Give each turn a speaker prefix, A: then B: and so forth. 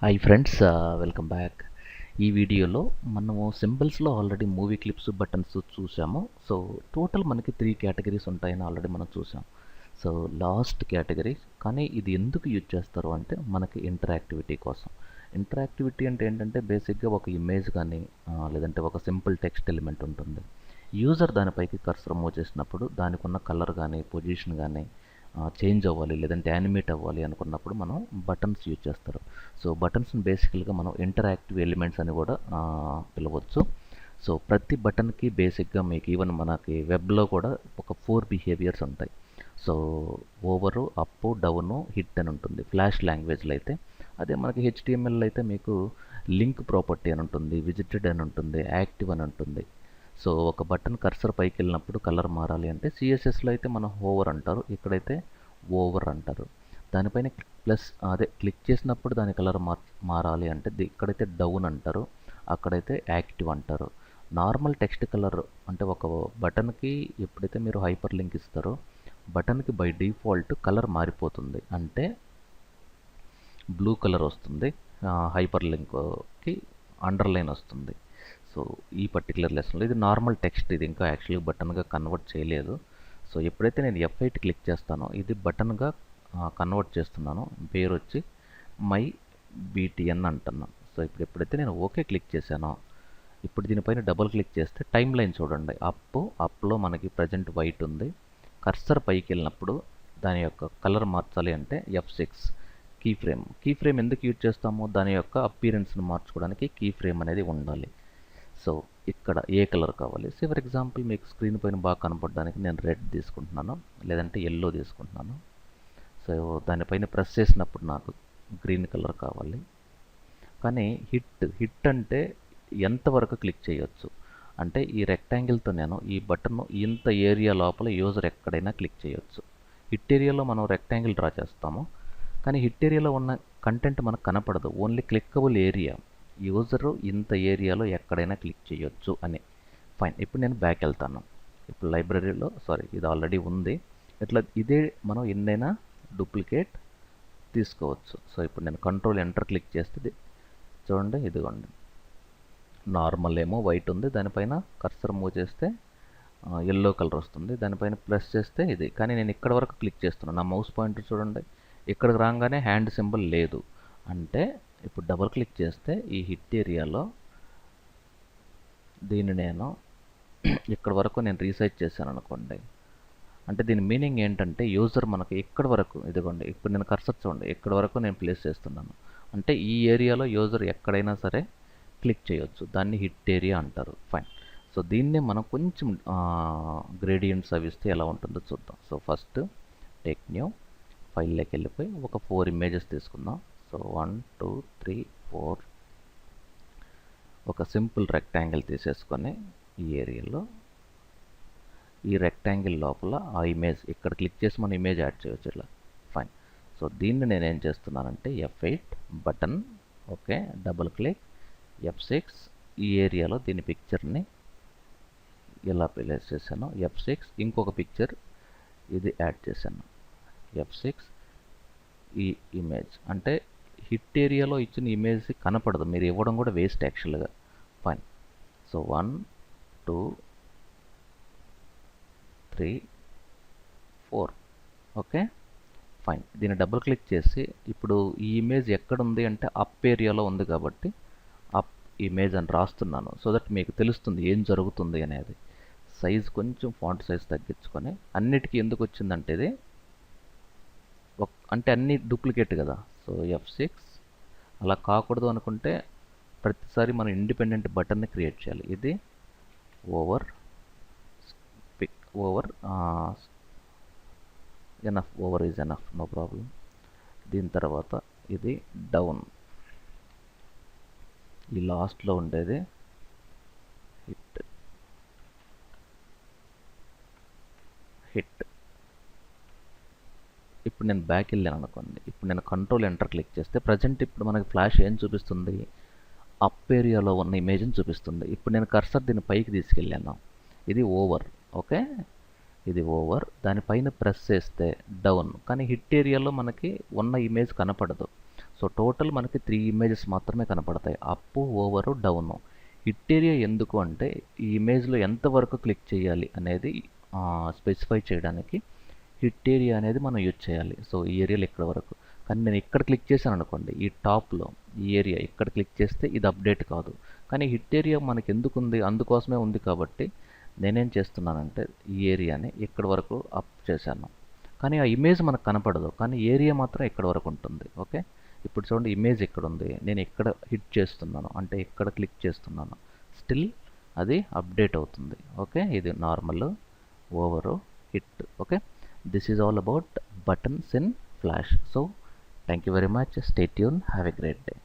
A: Hi friends, welcome back. ఈ వీడియోలో మనము సింబల్స్లో ఆల్రెడీ మూవీ క్లిప్స్ బటన్స్ చూసాము. సో టోటల్ మనకి 3 కేటగిరీస్ ఉంటాయని ఆల్రెడీ మనం చూసాం. సో లాస్ట్ కేటగిరీ, కానీ ఇది ఎందుకు యూజ్ చేస్తారు అంటే మనకి ఇంటరాక్టివిటీ కోసం. ఇంటరాక్టివిటీ అంటే ఏంటంటే బేసిక్గా ఒక ఇమేజ్ కానీ లేదంటే ఒక సింపుల్ టెక్స్ట్ ఎలిమెంట్ ఉంటుంది. యూజర్ దానిపైకి కర్సర్ మూవ్ చేసినప్పుడు దానికి ఉన్న కలర్ కానీ పొజిషన్ కానీ చేంజ్ అవ్వాలి, లేదంటే యానిమేట్ అవ్వాలి అనుకున్నప్పుడు మనం బటన్స్ యూజ్ చేస్తారు. సో బటన్స్ని బేసికల్గా మనం ఇంటరాక్టివ్ ఎలిమెంట్స్ అని కూడా పిలవచ్చు. సో ప్రతి బటన్కి బేసిక్గా మీకు ఈవెన్ మనకి వెబ్లో కూడా ఒక 4 బిహేవియర్స్ ఉంటాయి. So over, up, down, hit అని ఉంటుంది ఫ్లాష్ లాంగ్వేజ్లో అయితే. అదే మనకి హెచ్టిఎంఎల్ అయితే మీకు లింక్ ప్రాపర్టీ అని ఉంటుంది, విజిటెడ్ అని ఉంటుంది, యాక్టివ్ అని ఉంటుంది. సో ఒక బటన్ కర్సర్ పైకి వెళ్ళినప్పుడు కలర్ మారాలి అంటే సిఎస్ఎస్లో అయితే మనం హోవర్ అంటారు, ఇక్కడైతే ఓవర్ అంటారు. దానిపైన ప్లస్ అదే క్లిక్ చేసినప్పుడు దాని కలర్ మారాలి అంటే ఇక్కడైతే డౌన్ అంటారు, అక్కడైతే యాక్టివ్ అంటారు. నార్మల్ టెక్స్ట్ కలర్ అంటే ఒక బటన్కి ఎప్పుడైతే మీరు హైపర్ లింక్ ఇస్తారో బటన్కి బై డిఫాల్ట్ కలర్ మారిపోతుంది. అంటే బ్లూ కలర్ వస్తుంది, హైపర్ లింక్కి అండర్లైన్ వస్తుంది. సో ఈ పర్టికులర్ లెసన్లో ఇది నార్మల్ టెక్స్ట్, ఇది ఇంకా యాక్చువల్గా బటన్గా కన్వర్ట్ చేయలేదు. సో ఎప్పుడైతే నేను F8 క్లిక్ చేస్తానో ఇది బటన్గా కన్వర్ట్ చేస్తున్నాను. పేరు వచ్చి మై బీటీఎన్ అంటున్నాను. సో ఇప్పుడు ఎప్పుడైతే నేను ఓకే క్లిక్ చేశానో ఇప్పుడు దీనిపైన డబుల్ క్లిక్ చేస్తే టైం లైన్ చూడండి. అప్లో మనకి ప్రజెంట్ వైట్ ఉంది. కర్సర్ పైకి వెళ్ళినప్పుడు దాని యొక్క కలర్ మార్చాలి అంటే F6 కీ ఫ్రేమ్ ఎందుకు యూజ్ చేస్తామో దాని యొక్క అపీరెన్స్ని మార్చుకోవడానికి కీ ఫ్రేమ్ అనేది ఉండాలి. సో ఇక్కడ ఏ కలర్ కావాలి, సో ఫర్ ఎగ్జాంపుల్ మీకు స్క్రీన్ పైన బాగా కనపడడానికి నేను రెడ్ తీసుకుంటున్నాను, లేదంటే ఎల్లో తీసుకుంటున్నాను. సో దానిపైన ప్రెస్ చేసినప్పుడు నాకు గ్రీన్ కలర్ కావాలి. కానీ హిట్ అంటే ఎంతవరకు క్లిక్ చేయొచ్చు అంటే ఈ రెక్టాంగిల్తో నేను ఈ బటన్ ఇంత ఏరియా లోపల యూజర్ ఎక్కడైనా క్లిక్ చేయొచ్చు. హిట్ ఏరియాలో మనం రెక్టాంగిల్ డ్రా చేస్తాము, కానీ హిట్ ఏరియాలో ఉన్న కంటెంట్ మనకు కనపడదు, ఓన్లీ క్లిక్కబుల్ ఏరియా. యూజరు ఇంత ఏరియాలో ఎక్కడైనా క్లిక్ చేయొచ్చు అని. ఫైన్, ఇప్పుడు నేను బ్యాక్ వెళ్తాను. ఇప్పుడు లైబ్రరీలో ఇది ఆల్రెడీ ఉంది. ఇట్లా ఇదే మనం ఎన్నైనా డూప్లికేట్ తీసుకోవచ్చు. సో ఇప్పుడు నేను కంట్రోల్ ఎంటర్ క్లిక్ చేస్తే చూడండి, ఇదిగోండి నార్మల్ ఏమో వైట్ ఉంది, దానిపైన కర్సర్ మూవ్ చేస్తే ఎల్లో కలర్ వస్తుంది, దానిపైన ప్రెస్ చేస్తే ఇది. కానీ నేను ఇక్కడ వరకు క్లిక్ చేస్తున్నాను, నా మౌస్ పాయింటర్ చూడండి ఇక్కడికి రాగానే హ్యాండ్ సింబల్ లేదు. అంటే ఇప్పుడు డబుల్ క్లిక్ చేస్తే ఈ హిట్ ఏరియాలో దీన్ని నేను ఇక్కడ వరకు నేను రీసైజ్ చేశాను అనుకోండి. అంటే దీని మీనింగ్ ఏంటంటే యూజర్ మనకు ఇక్కడ వరకు, ఇదిగోండి ఇప్పుడు నేను కర్సర్ చూడండి ఇక్కడ వరకు నేను ప్లేస్ చేస్తున్నాను. అంటే ఈ ఏరియాలో యూజర్ ఎక్కడైనా సరే క్లిక్ చేయొచ్చు, దాన్ని హిట్ ఏరియా అంటారు. ఫైన్. సో దీన్నే మనం కొంచెం గ్రేడియంట్స్ అవి ఇస్తే ఎలా ఉంటుందో చూద్దాం. సో ఫస్ట్ టేక్ న్యూ ఫైల్లోకి వెళ్ళిపోయి ఒక 4 ఇమేజెస్ తీసుకుందాం. సో 1 2 3 4 ఒక సింపుల్ రెక్టాంగిల్ తీసేసుకొని ఈ ఏరియాలో ఈ రెక్టాంగిల్ లోపల ఆ ఇమేజ్ ఇక్కడ క్లిక్ చేసి మనం ఇమేజ్ యాడ్ చేయవచ్చు ఇలా. ఫైన్. సో దీన్ని నేను ఏం చేస్తున్నానంటే F8 button, okay, double click, F6 ఈ ఏరియాలో దీని పిక్చర్ని ఇలా ప్లేస్ చేశాను. F6 ఇంకొక పిక్చర్ ఇది యాడ్ చేశాను. F6 ఈ ఇమేజ్ అంటే హిట్ ఏరియాలో ఇచ్చిన ఇమేజ్ కనపడదు, మీరు ఇవ్వడం కూడా వేస్ట్ యాక్చువల్గా. ఫైన్. So 1 2 3 4 okay fine. దీన్ని డబుల్ క్లిక్ చేసి ఇప్పుడు ఈ ఇమేజ్ ఎక్కడ ఉంది అంటే అప్ ఏరియాలో ఉంది కాబట్టి అప్ ఇమేజ్ అని రాస్తున్నాను, సో దట్ మీకు తెలుస్తుంది ఏం జరుగుతుంది అనేది. సైజ్ కొంచెం ఫాంట్ సైజ్ తగ్గించుకొని అన్నిటికీ ఎందుకు వచ్చిందంటే ఇది అంటే అన్నీ డూప్లికేట్ కదా. సో F6 అలా కాకూడదు అనుకుంటే ప్రతిసారి మనం ఇండిపెండెంట్ బటన్ని క్రియేట్ చేయాలి. ఇది over enough, over is enough, no problem. దీని తర్వాత ఇది డౌన్, ఈ లాస్ట్లో ఉండేది హిట్. ఇప్పుడు నేను బ్యాక్ వెళ్ళాను అనుకోండి, ఇప్పుడు నేను కంట్రోల్ ఎంటర్ క్లిక్ చేస్తే ప్రజెంట్ ఇప్పుడు మనకి ఫ్లాష్ ఏం చూపిస్తుంది, అప్ ఏరియాలో ఉన్న ఇమేజ్ని చూపిస్తుంది. ఇప్పుడు నేను కర్సర్ దీని పైకి తీసుకెళ్ళాను, ఇది ఓవర్, ఓకే, ఇది ఓవర్. దానిపైన ప్రెస్ చేస్తే డౌన్, కానీ హిట్ ఏరియాలో మనకి ఉన్న ఇమేజ్ కనపడదు. సో టోటల్ మనకి 3 ఇమేజెస్ మాత్రమే కనపడతాయి, up, over, down. Hit area ఎందుకు అంటే ఈ ఇమేజ్లో ఎంతవరకు క్లిక్ చేయాలి అనేది స్పెసిఫై చేయడానికి హిట్ ఏరియా అనేది మనం యూజ్ చేయాలి. సో ఈ ఏరియాలో ఇక్కడ వరకు. కానీ నేను ఇక్కడ క్లిక్ చేశాను అనుకోండి, ఈ టాప్లో ఈ ఏరియా ఇక్కడ క్లిక్ చేస్తే ఇది అప్డేట్ కాదు. కానీ హిట్ ఏరియా మనకి ఎందుకు ఉంది, అందుకోసమే ఉంది కాబట్టి నేనేం చేస్తున్నానంటే ఈ ఏరియాని ఇక్కడ వరకు అప్ చేశాను. కానీ ఆ ఇమేజ్ మనకు కనపడదు, కానీ ఏరియా మాత్రం ఇక్కడ వరకు ఉంటుంది. ఓకే, ఇప్పుడు చూడండి ఇమేజ్ ఇక్కడ ఉంది, నేను ఇక్కడ హిట్ చేస్తున్నాను అంటే ఇక్కడ క్లిక్ చేస్తున్నాను, స్టిల్ అది అప్డేట్ అవుతుంది. ఓకే, ఇది normal, over, hit. Okay, this is all about buttons in Flash. So thank you very much, stay tuned, have a great day.